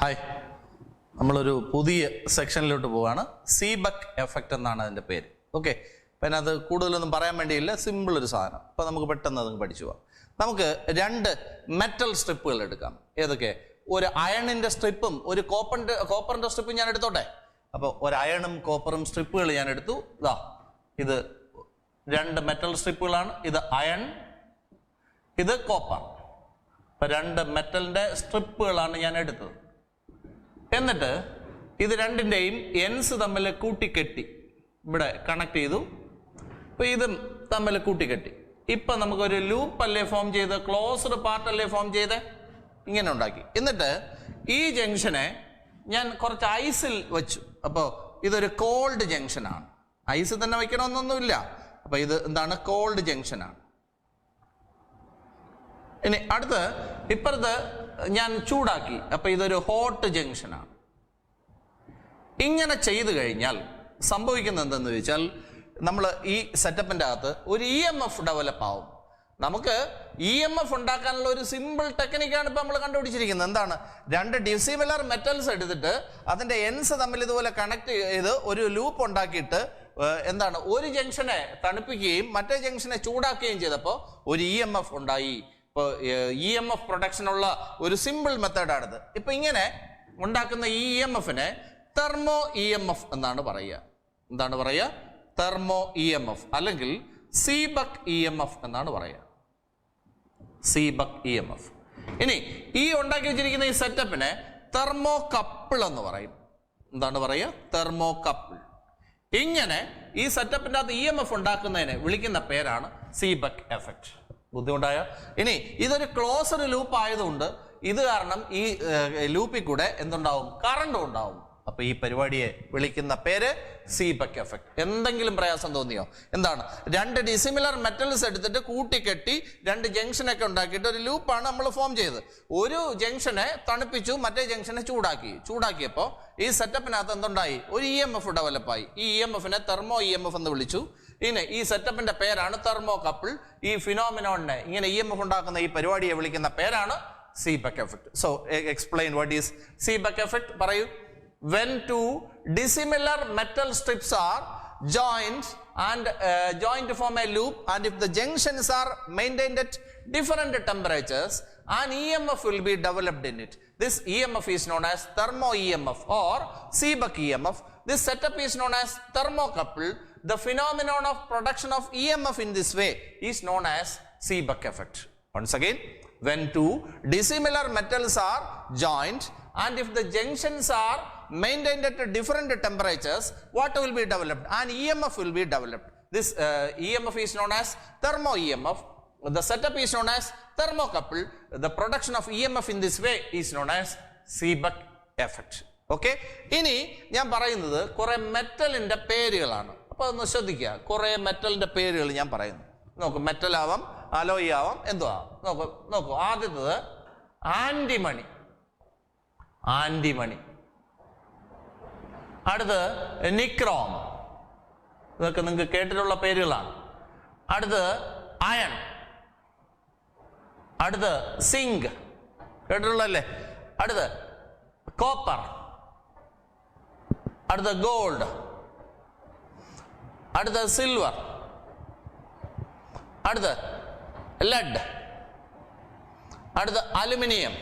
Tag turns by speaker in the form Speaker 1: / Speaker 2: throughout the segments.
Speaker 1: Hi, നമ്മളൊരു പുതിയ സെക്ഷനിലോട്ട് പോവാണ്. സീബക്ക് എഫക്റ്റ് എന്നാണ് അതിൻ്റെ പേര്. ഓക്കെ, പിന്നെ അത് കൂടുതലൊന്നും പറയാൻ വേണ്ടിയില്ല, സിമ്പിൾ ഒരു സാധനം. അപ്പോൾ നമുക്ക് പെട്ടെന്ന് അത് പഠിച്ചു പോവാം. നമുക്ക് രണ്ട് മെറ്റൽ സ്ട്രിപ്പുകൾ എടുക്കാം. ഏതൊക്കെ? ഒരു അയണിൻ്റെ സ്ട്രിപ്പും ഒരു കോപ്പറിൻ്റെ സ്ട്രിപ്പും ഞാൻ എടുത്തോട്ടെ. അപ്പോൾ ഒരു അയണും കോപ്പറും സ്ട്രിപ്പുകൾ ഞാൻ എടുത്തു. ഇതാ, ഇത് രണ്ട് മെറ്റൽ സ്ട്രിപ്പുകളാണ്. ഇത് അയൺ, ഇത് കോപ്പർ. അപ്പം രണ്ട് മെറ്റലിൻ്റെ സ്ട്രിപ്പുകളാണ് ഞാൻ എടുത്തത്. എന്നിട്ട് ഇത് രണ്ടിൻ്റെയും എൻസ് തമ്മിൽ കൂട്ടിക്കെട്ടി ഇവിടെ കണക്ട് ചെയ്തു. അപ്പോൾ ഇതും തമ്മിൽ കൂട്ടിക്കെട്ടി. ഇപ്പം നമുക്കൊരു ലൂപ്പ് അല്ലേ ഫോം ചെയ്ത്, ക്ലോസ്ഡ് പാർട്ട് അല്ലേ ഫോം ചെയ്ത്, ഇങ്ങനെ ഉണ്ടാക്കി. എന്നിട്ട് ഈ ജംഗ്ഷനെ ഞാൻ കുറച്ച് ഐസിൽ വെച്ചു. അപ്പോൾ ഇതൊരു കോൾഡ് ജംഗ്ഷനാണ്. ഐസ് തന്നെ വയ്ക്കണമെന്നൊന്നുമില്ല. അപ്പോൾ ഇത് എന്താണ്? കോൾഡ് ജംഗ്ഷനാണ്. ഇനി അടുത്ത് ഇപ്പുറത്ത് ഞാൻ ചൂടാക്കി. അപ്പോൾ ഇതൊരു ഹോട്ട് ജംഗ്ഷനാണ്. ഇങ്ങനെ ചെയ്തു കഴിഞ്ഞാൽ സംഭവിക്കുന്നത് എന്തെന്ന് ചോദിച്ചാൽ, നമ്മൾ ഈ സെറ്റപ്പിൻ്റെ അകത്ത് ഒരു EMF ഡെവലപ്പ് ആവും. നമുക്ക് EMF ഉണ്ടാക്കാനുള്ള ഒരു സിമ്പിൾ ടെക്നിക്കാണ് ഇപ്പം നമ്മൾ കണ്ടുപിടിച്ചിരിക്കുന്നത്. എന്താണ്? രണ്ട് ഡിസിമിലർ മെറ്റൽസ് എടുത്തിട്ട് അതിൻ്റെ എൻസ് തമ്മിൽ ഇതുപോലെ കണക്ട് ചെയ്ത് ഒരു ലൂപ്പ് ഉണ്ടാക്കിയിട്ട് എന്താണ്, ഒരു ജംഗ്ഷനെ തണുപ്പിക്കുകയും മറ്റേ ജംഗ്ഷനെ ചൂടാക്കുകയും ചെയ്തപ്പോൾ ഒരു EMF ഉണ്ടായി. ഇപ്പോൾ EMF പ്രൊഡക്ഷനുള്ള ഒരു സിമ്പിൾ മെത്തേഡാണിത്. ഇപ്പം ഇങ്ങനെ ഉണ്ടാക്കുന്ന ഈ EMFനെ തെർമോ EMF എന്നാണ് പറയുക. എന്താണ് പറയുക? തെർമോ EMF അല്ലെങ്കിൽ സീബക്ക് EMF എന്നാണ് പറയുക. സീബക്ക് EMF. ഇനി ഈ ഉണ്ടാക്കി വെച്ചിരിക്കുന്ന ഈ സെറ്റപ്പിനെ തെർമോകപ്പിൾ എന്ന് പറയും. എന്താണ് പറയുക? തെർമോകപ്പിൾ. ഇങ്ങനെ ഈ സെറ്റപ്പിൻ്റെ അകത്ത് EMF ഉണ്ടാക്കുന്നതിനെ വിളിക്കുന്ന പേരാണ് സീബക്ക് എഫക്റ്റ്. ബുദ്ധിമുട്ടായ? ഇനി ഇതൊരു ക്ലോസ്ഡ് ലൂപ്പ് ആയതുകൊണ്ട് ഇത് കാരണം ഈ ലൂപ്പിൽ കൂടെ എന്തുണ്ടാവും? കറണ്ടും ഉണ്ടാവും. അപ്പൊ ഈ പരിപാടിയെ വിളിക്കുന്ന പേര് സീബക്ക് എഫക്റ്റ്. എന്തെങ്കിലും പ്രയാസം തോന്നിയോ? എന്താണ്? രണ്ട് ഡിസിമിലർ മെറ്റൽസ് എടുത്തിട്ട് കൂട്ടിക്കെട്ടി രണ്ട് ജംഗ്ഷനൊക്കെ ഉണ്ടാക്കിയിട്ട് ഒരു ലൂപ്പാണ് നമ്മൾ ഫോം ചെയ്തത്. ഒരു ജംഗ്ഷനെ തണുപ്പിച്ചു, മറ്റേ ജംഗ്ഷനെ ചൂടാക്കിയപ്പോൾ ഈ സെറ്റപ്പിനകത്ത് എന്തുണ്ടായി? ഒരു EMF ഡെവലപ്പായി. ഈ EMFനെ തെർമോ EMF എന്ന് വിളിച്ചു. ഇനി ഈ സെറ്റപ്പിന്റെ പേരാണ് തെർമോകപ്പിൾ. ഈ ഫിനോമിനോണിനെ, ഇങ്ങനെ EMF ഉണ്ടാക്കുന്ന ഈ പരിപാടിയെ വിളിക്കുന്ന പേരാണ് Seebeck effect. So explain what is Seebeck effect. പറയൂ. When two dissimilar metal strips are joined to form a loop, and if the junctions are maintained at different temperatures, an EMF will be developed in it. This EMF is known as thermo EMF or Seebeck EMF. This setup is known as thermocouple. The phenomenon of production of EMF in this way is known as Seebeck effect. Once again, when two dissimilar metals are joined and if the junctions are maintained at different temperatures, what will be developed? An EMF will be developed. This EMF is known as thermo EMF. The setup is known as thermocouple. The production of EMF in this way is known as Seebeck effect. Okay? ഇനി ഞാൻ പറയുന്നത് കുറെ മെറ്റലിന്റെ പേരുകളാണ്. അപ്പോൾ ഒന്ന് ശ്രദ്ധിക്കുക. കുറെ മെറ്റലിന്റെ പേരുകൾ ഞാൻ പറയുന്നു. നോക്കൂ, മെറ്റൽ ആവാം, അലോയി ആവാം, എന്തോ ആവാം. നോക്കൂ. ആദ്യത്തത് ആന്റിമണി. അടുത്ത് നിക്രോം. ഇതൊക്കെ നിങ്ങൾക്ക് കേട്ടിട്ടുള്ള പേരുകളാണ്. അടുത്ത് അയൺ. അടുത്ത് സിങ്ക്, കേട്ടിട്ടുള്ളല്ലേ. അടുത്ത് കോപ്പർ. അടുത്ത് ഗോൾഡ്. അടുത്ത് സിൽവർ. അടുത്ത് ലെഡ്. അടുത്ത് അലുമിനിയം.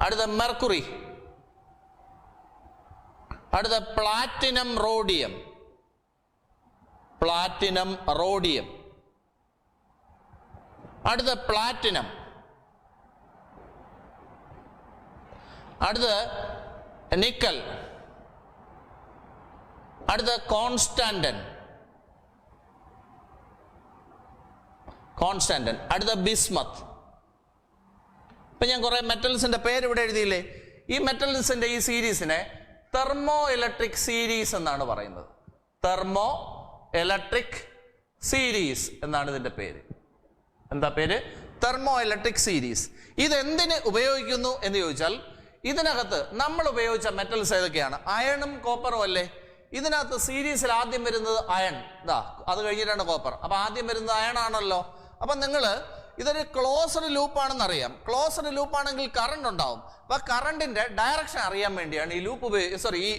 Speaker 1: അടുത്ത മെർക്കുറി. അടുത്ത പ്ലാറ്റിനം റോഡിയം. അടുത്ത പ്ലാറ്റിനം. അടുത്ത നിക്കൽ. അടുത്ത കോൺസ്റ്റാന്റൻ. അടുത്ത ബിസ്മത്ത്. ഇപ്പം ഞാൻ കുറേ മെറ്റൽസിൻ്റെ പേര് ഇവിടെ എഴുതിയില്ലേ. ഈ മെറ്റൽസിൻ്റെ ഈ സീരീസിനെ തെർമോ ഇലക്ട്രിക് സീരീസ് എന്നാണ് പറയുന്നത്. തെർമോ ഇലക്ട്രിക് സീരീസ് എന്നാണ് ഇതിൻ്റെ പേര്. എന്താ പേര്? Thermo electric series. ഇതെന്തിന് ഉപയോഗിക്കുന്നു എന്ന് ചോദിച്ചാൽ, ഇതിനകത്ത് നമ്മൾ ഉപയോഗിച്ച മെറ്റൽസ് ഏതൊക്കെയാണ്? അയണും കോപ്പറും അല്ലേ. ഇതിനകത്ത് സീരീസിൽ ആദ്യം വരുന്നത് അയൺ, അത് കഴിഞ്ഞിട്ടാണ് കോപ്പർ. അപ്പം ആദ്യം വരുന്നത് അയൺ ആണല്ലോ. അപ്പം നിങ്ങൾ ഇതൊരു ക്ലോസ്ഡ് ലൂപ്പ് ആണെന്ന് അറിയാം. ക്ലോസ്ഡ് ലൂപ്പ് ആണെങ്കിൽ കറണ്ട് ഉണ്ടാവും. അപ്പൊ കറണ്ടിന്റെ ഡയറക്ഷൻ അറിയാൻ വേണ്ടിയാണ് ഈ ലൂപ്പ് ഈ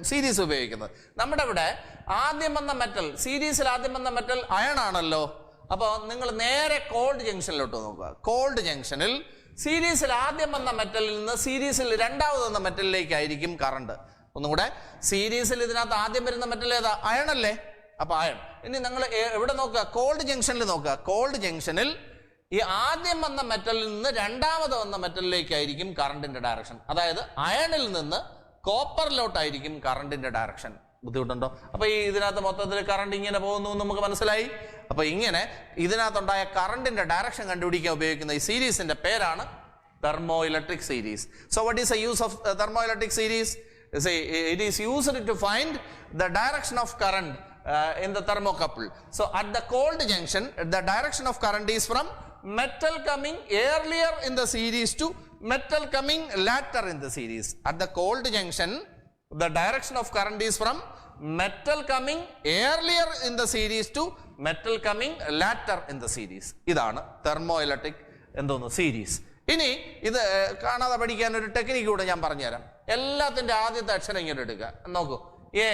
Speaker 1: സീരീസ് ഉപയോഗിക്കുന്നത്. നമ്മുടെ ഇവിടെ ആദ്യം വന്ന മെറ്റൽ, സീരീസിൽ ആദ്യം വന്ന മെറ്റൽ അയൺ ആണല്ലോ. അപ്പോൾ നിങ്ങൾ നേരെ കോൾഡ് ജംഗ്ഷനിലോട്ട് നോക്കുക. കോൾഡ് ജംഗ്ഷനിൽ സീരീസിൽ ആദ്യം വന്ന മെറ്റലിൽ നിന്ന് സീരീസിൽ രണ്ടാമത് വന്ന മെറ്റലിലേക്കായിരിക്കും കറണ്ട്. ഒന്നുകൂടെ, സീരീസിൽ ഇതിനകത്ത് ആദ്യം വരുന്ന മെറ്റൽ ഏതാ? അയൺ അല്ലേ? അപ്പൊ അയൺ. ഇനി നിങ്ങൾ എവിടെ നോക്കുക? കോൾഡ് ജംഗ്ഷനിൽ നോക്കുക. കോൾഡ് ജംഗ്ഷനിൽ ഈ ആദ്യം വന്ന മെറ്റലിൽ നിന്ന് രണ്ടാമത് വന്ന മെറ്റലിലേക്കായിരിക്കും കറണ്ടിന്റെ ഡയറക്ഷൻ. അതായത് അയണിൽ നിന്ന് കോപ്പറിലോട്ടായിരിക്കും കറണ്ടിന്റെ ഡയറക്ഷൻ. ബുദ്ധിമുട്ടുണ്ടോ? അപ്പൊ ഈ ഇതിനകത്ത് മൊത്തത്തിൽ കറണ്ട് ഇങ്ങനെ പോകുന്നു എന്ന് നമുക്ക് മനസ്സിലായി. അപ്പൊ ഇങ്ങനെ ഇതിനകത്തുണ്ടായ കറണ്ടിന്റെ ഡയറക്ഷൻ കണ്ടുപിടിക്കാൻ ഉപയോഗിക്കുന്ന ഈ സീരീസിന്റെ പേരാണ് thermoelectric series. So what is the use of thermoelectric series? It is used to find the direction of current in the thermocouple. So at the cold junction, the direction of current is from metal coming earlier in the series to metal coming later in the series. At the cold junction, the direction of current is from metal coming earlier in the series to metal coming later in the series. ഇതാണ് thermoelectric series. ഇനി ഇത് കാണാതെ പഠിക്കാൻ ഒരു technique കൂടെ ഞാൻ പറഞ്ഞുതരാം. എല്ലാത്തിന്റെ ആദ്യത്തെ അക്ഷരം ഇങ്ങനെ എടുക്കുക. നോക്കൂ, എ,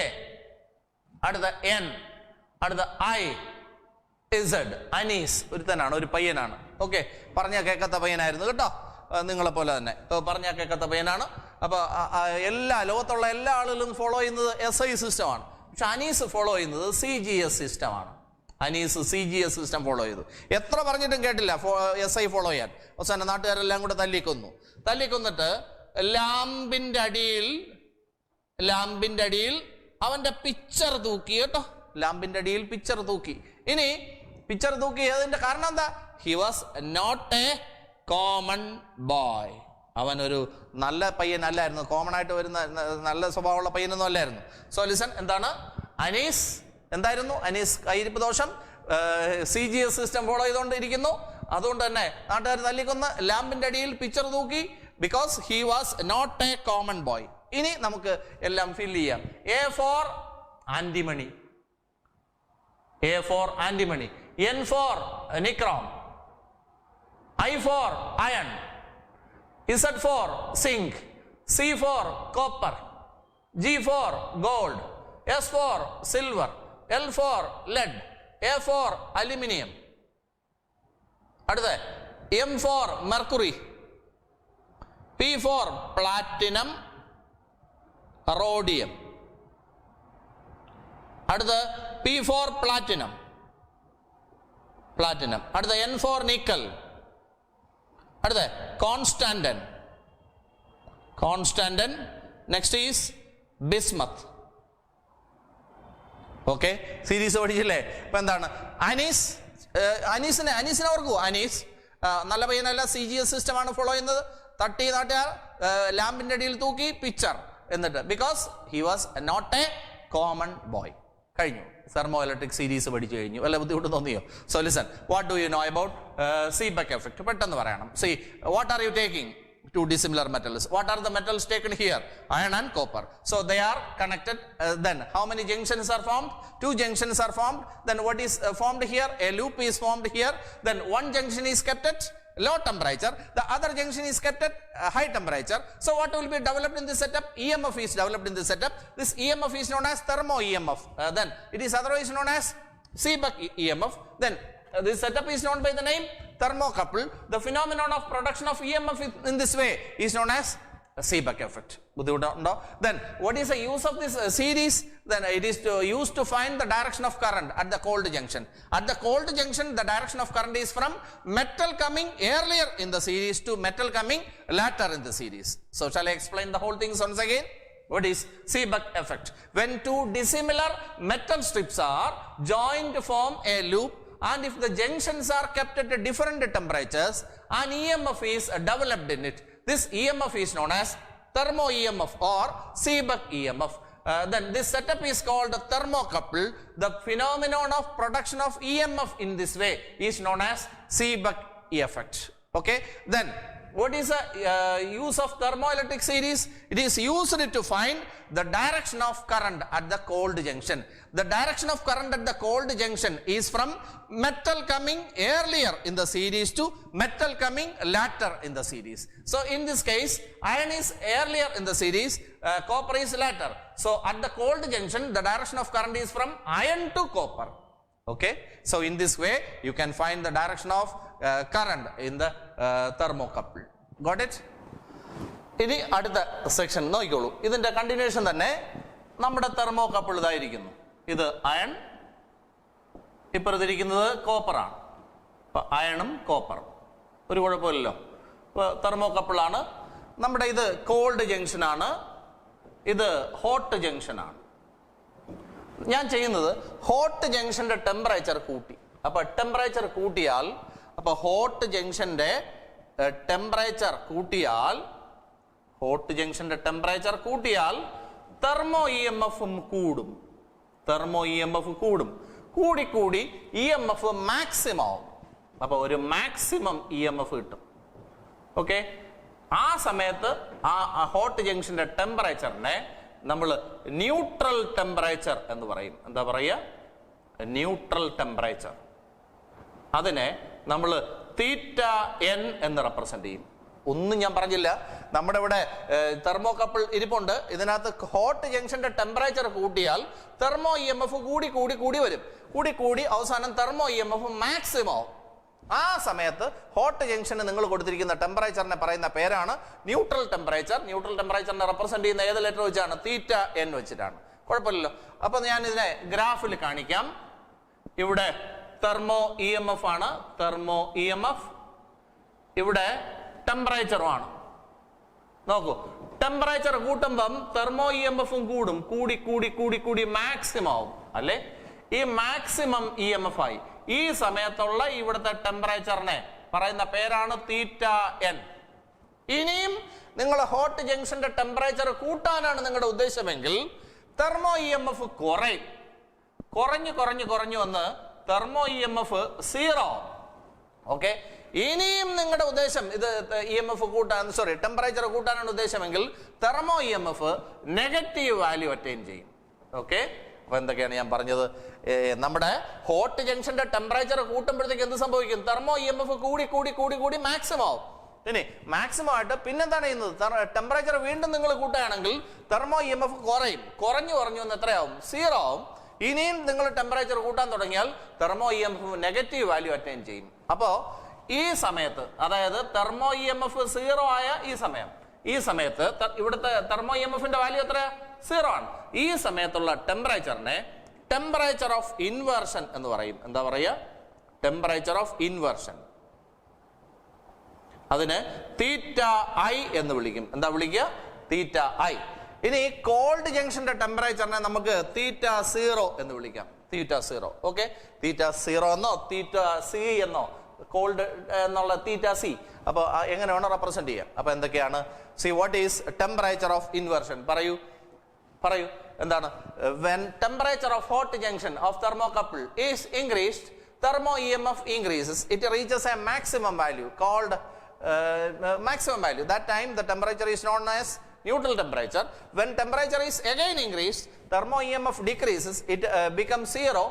Speaker 1: അടുത്ത എൻ, അടുത്ത ഐ, ഇസഡ്. അനീസ് ഒരുത്തനാണ്, ഒരു പയ്യനാണ്. ഓക്കെ, പറഞ്ഞാൽ കേൾക്കാത്ത പയ്യനായിരുന്നു കേട്ടോ, നിങ്ങളെ പോലെ തന്നെ പറഞ്ഞാൽ കേൾക്കാത്ത പയ്യനാണ്. അപ്പൊ ലോകത്തുള്ള എല്ലാ ആളുകളും ഫോളോ ചെയ്യുന്നത് SI സിസ്റ്റമാണ്. പക്ഷെ അനീസ് ഫോളോ ചെയ്യുന്നത് CGS സിസ്റ്റമാണ്. അനീസ് CGS സിസ്റ്റം ഫോളോ ചെയ്തു. എത്ര പറഞ്ഞിട്ടും കേട്ടില്ല SI ഫോളോ ചെയ്യാൻ. അവസാനം നാട്ടുകാരെല്ലാം കൂടെ തല്ലിക്കൊന്നിട്ട് ലാമ്പിന്റെ അടിയിൽ അവന്റെ പിക്ചർ തൂക്കി കേട്ടോ. ലാമ്പിന്റെ അടിയിൽ പിക്ചർ തൂക്കി. ഇനി പിക്ചർ തൂക്കിയതിന്റെ കാരണം എന്താ? He was not a common boy. അവൻ ഒരു നല്ല പയ്യനല്ലായിരുന്നു, കോമൺ ആയിട്ട് വരുന്ന നല്ല സ്വഭാവമുള്ള പയ്യനൊന്നും അല്ലായിരുന്നു. സോ ലിസൺ, എന്താണ് അനീസ്? എന്തായിരുന്നു അനീസ്? കൈയിരിപ്പ് ദോഷം, CGS സിസ്റ്റം ഫോളോ ചെയ്തുകൊണ്ടിരിക്കുന്നു. അതുകൊണ്ട് തന്നെ നാട്ടുകാർ തല്ലിക്കൊന്ന് ലാമ്പിന്റെ അടിയിൽ പിക്ചർ തൂക്കി. Because he was not a common boy. ഇനി നമുക്ക് എല്ലാം ഫിൽ ചെയ്യാം. A for antimony, A for antimony, N for nichrome, I for iron, Z for zinc, C for copper, G for gold, S for silver, L for lead, A for aluminium. അടുത്ത M for mercury, P for platinum, rhodium. അടുത്ത P for platinum. അടുത്ത N for nickel. അടുത്ത Constantan. Next is bismuth. Okay, series പഠിച്ചില്ലേ? ഇപ്പൊ എന്താണ് അനീസിനെ ഓർക്കൂ. അനീസ് നല്ല പയ്യനല്ല, CGS സിസ്റ്റമാണ് follow ചെയ്യുന്നത്. തട്ടി നാട്ടുകാർ ലാമ്പിന്റെ അടിയിൽ തൂക്കി പിക്ചർ. എന്നിട്ട് because he was not a common boy. കഴിഞ്ഞു. തെർമോഇലക്ട്രിക് സീരീസ് പഠിച്ചു കഴിഞ്ഞു. വല്ല ബുദ്ധിമുട്ട് തോന്നിയോ? So listen, what do you know about Seebeck effect? പെട്ടെന്ന് പറയണം. See, what are you taking? Two dissimilar metals. What are the metals taken here? Iron and copper. So they are connected. Then how many junctions are formed? 2 junctions are formed. Then what is formed here? A loop is formed here. Then one junction is kept at low temperature. The other junction is kept at high temperature. So what will be developed in this setup? EMF is developed in this setup. This EMF is known as thermo EMF. Then it is otherwise known as Seebeck EMF. Then this setup is known by the name thermocouple. The phenomenon of production of EMF in this way is known as Seebeck effect. Then what is the use of this series? Then it is used to find the direction of current at the cold junction. At the cold junction, the direction of current is from metal coming earlier in the series to metal coming later in the series. So shall I explain the whole thing once again? What is Seebeck effect? When two dissimilar metal strips are joined to form a loop, and if the junctions are kept at different temperatures, an EMF is developed in it. This EMF is known as thermo EMF or Seebeck EMF. Then this setup is called thermocouple. The phenomenon of production of EMF in this way is known as Seebeck effect. Okay. Then what is the use of thermoelectric series? It is used to find the direction of current at the cold junction. The direction of current at the cold junction is from metal coming earlier in the series to metal coming later in the series. So in this case, iron is earlier in the series, copper is later. So at the cold junction, the direction of current is from iron to copper. Okay, so in this way you can find the direction of current in the thermocouple. Got it? ഇനി അടുത്ത section നോക്കിക്കോളൂ. ഇതിന്റെ continuation തന്നെ നമ്മുടെ thermocouple ഇതായിരിക്കുന്നു. ഇത് iron, ഇപ്പുറത്തിരിക്കുന്നത് കോപ്പറാണ്. അപ്പൊ അയണും കോപ്പറും ഒരു കുഴപ്പമില്ലല്ലോ. ഇപ്പൊ തെർമോകപ്പിളാണ്. നമ്മുടെ ഇത് കോൾഡ് ജംഗ്ഷനാണ്, ഇത് ഹോട്ട് ജംഗ്ഷനാണ്. ഞാൻ ചെയ്യുന്നത് ഹോട്ട് ജംഗ്ഷന്റെ ടെമ്പറേച്ചർ കൂട്ടി. അപ്പൊ ടെമ്പറേച്ചർ കൂട്ടിയാൽ, അപ്പൊ ഹോട്ട് ജംഗ്ഷന്റെ ടെമ്പറേച്ചർ കൂട്ടിയാൽ, ഹോട്ട് ജംഗ്ഷന്റെ ടെമ്പറേച്ചർ കൂട്ടിയാൽ തെർമോ ഇ എം എഫും കൂടും. തെർമോ ഇ എം എഫ് കൂടും. കൂടിക്കൂടി ഇ എം എഫ് മാക്സിമം ആവും. അപ്പൊ ഒരു മാക്സിമം ഇ എം എഫ് കിട്ടും. ഓക്കെ, ആ സമയത്ത് ആ ഹോട്ട് ജംഗ്ഷന്റെ ടെമ്പറേച്ചറിനെ നമ്മൾ ന്യൂട്രൽ ടെമ്പറേച്ചർ എന്ന് പറയും. എന്താ പറയുക? Neutral temperature. അതിനെ നമ്മൾ തീറ്റ എൻ എന്ന് റെപ്രസെന്റ് ചെയ്യും. ഒന്നും ഞാൻ പറഞ്ഞില്ല, നമ്മുടെ ഇവിടെ തെർമോകപ്പിൾ ഇരിപ്പുണ്ട്. ഇതിനകത്ത് ഹോട്ട് ജംഗ്ഷന്റെ ടെമ്പറേച്ചർ കൂട്ടിയാൽ തെർമോ ഇ എം എഫ് കൂടി കൂടി കൂടി വരും. കൂടി കൂടി അവസാനം thermo E M F maximum ആവും. ആ സമയത്ത് ഹോട്ട് ജംഗ്ഷന് നിങ്ങൾ കൊടുത്തിരിക്കുന്ന ടെമ്പറേച്ചറിനെ പറയുന്ന പേരാണ് ന്യൂട്രൽ ടെമ്പറേച്ചർ. ന്യൂട്രൽ ടെമ്പറേച്ചറിനെ റെപ്രസെന്റ് ചെയ്യുന്ന ഏത് ലെറ്റർ വെച്ചാണ്? തീറ്റ എൻ വെച്ചിട്ടാണ്. കുഴപ്പമില്ലല്ലോ. അപ്പൊ ഞാൻ ഇതിനെ ഗ്രാഫിൽ കാണിക്കാം. ഇവിടെ തെർമോ ഇ എം എഫ് ആണ്, തെർമോ ഇ എം എഫ്. ഇവിടെ ടെമ്പറേച്ചറും ആണ്. നോക്കൂ, ടെമ്പറേച്ചർ കൂട്ടുമ്പം തെർമോ ഇ എം എഫും കൂടും. കൂടി കൂടി കൂടി കൂടി മാക്സിമം ആവും അല്ലെ? ഈ മാക്സിമം ഇ എം എഫ് ആയി. ഈ സമയത്തുള്ള ഇവിടുത്തെ ടെമ്പറേച്ചറിനെ പറയുന്ന പേരാണ് തീറ്റ എൻ. ഇനിയും നിങ്ങൾ ഹോട്ട് ജംഗ്ഷന്റെ ടെമ്പറേച്ചർ കൂട്ടാനാണ് നിങ്ങളുടെ ഉദ്ദേശമെങ്കിൽ തെർമോ ഇ എം എഫ് കുറയും. കുറഞ്ഞു കുറഞ്ഞു കുറഞ്ഞു വന്ന് thermo E M F 0. Okay, ഇനിയും നിങ്ങളുടെ ഉദ്ദേശം ഇത് ഇ എം എഫ് കൂട്ടാൻ, സോറി ടെമ്പറേച്ചർ കൂട്ടാനാണ് ഉദ്ദേശമെങ്കിൽ thermo E M F negative value attain ചെയ്യും. ഓക്കെ, അപ്പൊ എന്തൊക്കെയാണ് ഞാൻ പറഞ്ഞത്? നമ്മുടെ ഹോട്ട് ജംഗ്ഷന്റെ ടെമ്പറേച്ചർ കൂട്ടുമ്പോഴത്തേക്ക് എന്ത് സംഭവിക്കും? തെർമോ ഇ എം എഫ് കൂടി കൂടി കൂടി കൂടി മാക്സിമം ആവും. ഇനി മാക്സിമം ആയിട്ട് പിന്നെന്താണ് ചെയ്യുന്നത്? ടെമ്പറേച്ചർ വീണ്ടും നിങ്ങൾ കൂട്ടുകയാണെങ്കിൽ തെർമോ ഇ എം എഫ് കുറയും. കുറഞ്ഞു കുറഞ്ഞു വന്ന് എത്രയാവും? 0 ആവും. ഇനിയും നിങ്ങൾ ടെമ്പറേച്ചർ കൂട്ടാൻ തുടങ്ങിയാൽ thermo E M F negative value attain ചെയ്യും. അപ്പോ ഈ സമയത്ത്, അതായത് തെർമോ ഇ എം എഫ് 0 ആയ ഈ സമയത്ത് ഇവിടുത്തെ തെർമോ ഇ എം എഫിന്റെ വാല്യൂ എത്ര? 0 ആണ്. ഈ സമയത്തുള്ള ടെമ്പറേച്ചറിനെ ടെമ്പറേച്ചർ ഓഫ് ഇൻവേർഷൻ എന്ന് പറയും. എന്താ പറയുക? Temperature of inversion. അതിന് തീറ്റ ഐ എന്ന് വിളിക്കും. എന്താ വിളിക്കുക? തീറ്റ ഐ. ഇനി കോൾഡ് ജംഗ്ഷന്റെ ടെമ്പറേച്ചറിനെ നമുക്ക് തീറ്റ 0 എന്ന് വിളിക്കാം. തീറ്റ 0. ഓക്കെ, തീറ്റ 0 എന്നോ തീറ്റ സി എന്നോ, കോൾഡ് എന്നുള്ള തീറ്റ സി. അപ്പൊ എങ്ങനെ വേണം റെപ്രസെന്റ് ചെയ്യാം? അപ്പൊ എന്തൊക്കെയാണ്? See what is temperature of inversion? പറയൂ പറയൂ, എന്താണ്? When temperature of hot junction of thermocouple is increased, thermo EMF increases, it reaches a maximum value called maximum value. That time the temperature is known as neutral temperature. When temperature is again increased, thermo EMF decreases, it becomes 0,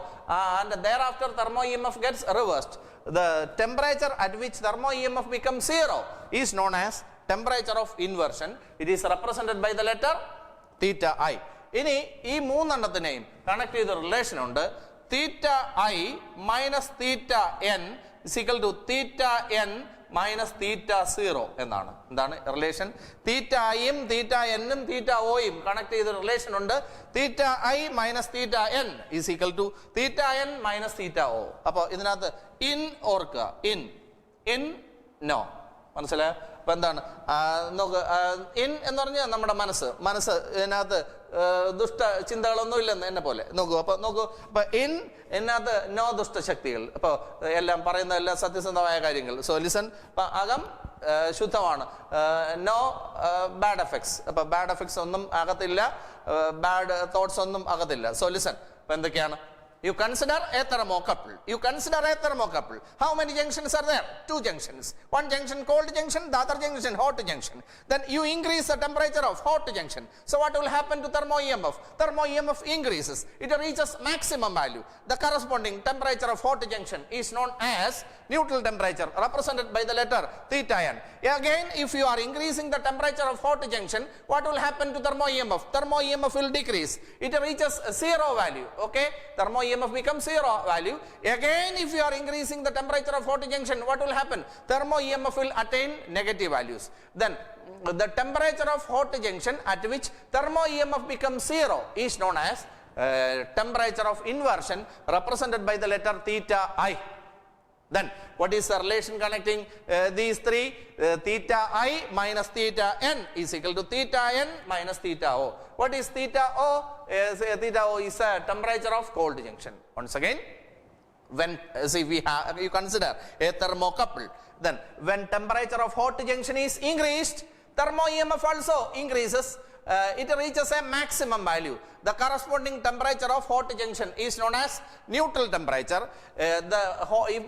Speaker 1: and thereafter thermo EMF gets reversed. The temperature at which thermo EMF becomes 0 is known as temperature of inversion. It is represented by the letter theta I. ഇനി ഈ മൂന്നെണ്ണത്തിനെയും connect ചെയ്ത relation ഉണ്ട്. Theta I minus theta N is equal to theta N minus theta 0 എന്നാണ്. എന്താണ് relation? തീറ്റ ഐയും തീറ്റ എന്നും തീറ്റ ഒയും connect ചെയ്ത relation ഉണ്ട്. Theta I minus theta N is equal to theta N minus theta O. അപ്പോൾ ഇതിനകത്ത് ഇൻ ഓർക്കുക, ഇൻ നോ, മനസ്സിലായോ? അപ്പൊ എന്താണ് നോക്ക്, ഇൻ എന്ന് പറഞ്ഞാൽ നമ്മുടെ മനസ്സ് ഇതിനകത്ത് ദുഷ്ട ചിന്തകളൊന്നും ഇല്ലെന്ന് എന്നെ പോലെ നോക്കൂ. അപ്പൊ നോക്കൂ, അപ്പൊ ഇതിനകത്ത് നോ ദുഷ്ടശക്തികൾ, അപ്പൊ എല്ലാം പറയുന്ന എല്ലാം സത്യസന്ധമായ കാര്യങ്ങൾ. സോ ലിസൺ, അകം ശുദ്ധമാണ്, നോ ബാഡ് എഫക്ട്സ്, അപ്പൊ ബാഡ് എഫക്ട്സ് ഒന്നും അകത്തില്ല, ബാഡ് തോട്ട്സ് ഒന്നും അകത്തില്ല. സോ ലിസൺ, അപ്പൊ എന്തൊക്കെയാണ്? You consider a thermocouple. You consider a thermocouple. How many junctions are there? 2 junctions. One junction cold junction, the other junction hot junction. Then you increase the temperature of hot junction. So what will happen to thermo EMF? Thermo EMF increases. It reaches maximum value. The corresponding temperature of hot junction is known as neutral temperature, represented by the letter theta n. Again, if you are increasing the temperature of hot junction, what will happen to thermo EMF? Thermo EMF will decrease. It reaches 0 value. Okay? Thermo EMF becomes 0 value. Again, if you are increasing the temperature of hot junction, what will happen? Thermo EMF will attain negative values. Then the temperature of hot junction at which thermo EMF becomes 0 is known as temperature of inversion, represented by the letter theta I. Then what is the relation connecting these three? Theta I minus theta n is equal to theta n minus theta O. What is theta O? Theta O is a temperature of cold junction. Once again, when you consider a thermocouple, then when temperature of hot junction is increased, thermo EMF also increases. It reaches a maximum value. The corresponding temperature of hot junction is known as neutral temperature. If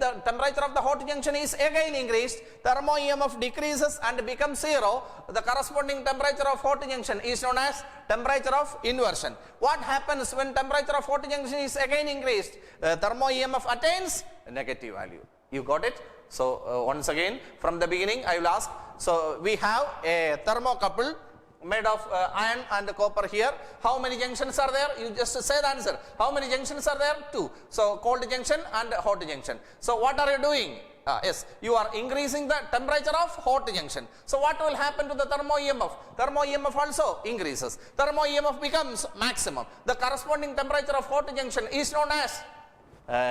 Speaker 1: the temperature of the hot junction is again increased, thermo EMF decreases and becomes 0. The corresponding temperature of hot junction is known as temperature of inversion. What happens when temperature of hot junction is again increased? Thermo EMF attains a negative value. You got it? So once again, from the beginning I will ask. So we have a thermocouple made of iron and copper here. How many junctions are there? You just say the answer. How many junctions are there? 2. So cold junction and hot junction. So what are you doing? Yes, you are increasing the temperature of hot junction. So what will happen to the thermo EMF? Thermo EMF also increases. Thermo EMF becomes maximum. The corresponding temperature of hot junction is known as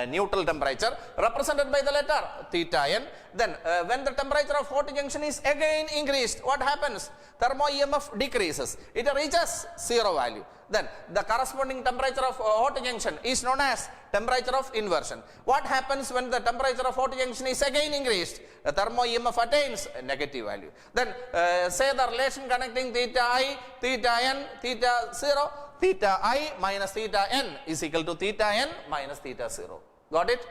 Speaker 1: neutral temperature, represented by the letter theta n. Then when the temperature of hot junction is again increased, what happens? Thermo EMF decreases. It reaches 0 value. Then the corresponding temperature of hot junction is known as temperature of inversion. What happens when the temperature of hot junction is again increased? The thermo EMF attains a negative value. Then say the relation connecting theta I, theta n, theta 0. Theta I minus theta n is equal to theta n minus theta 0. Got it?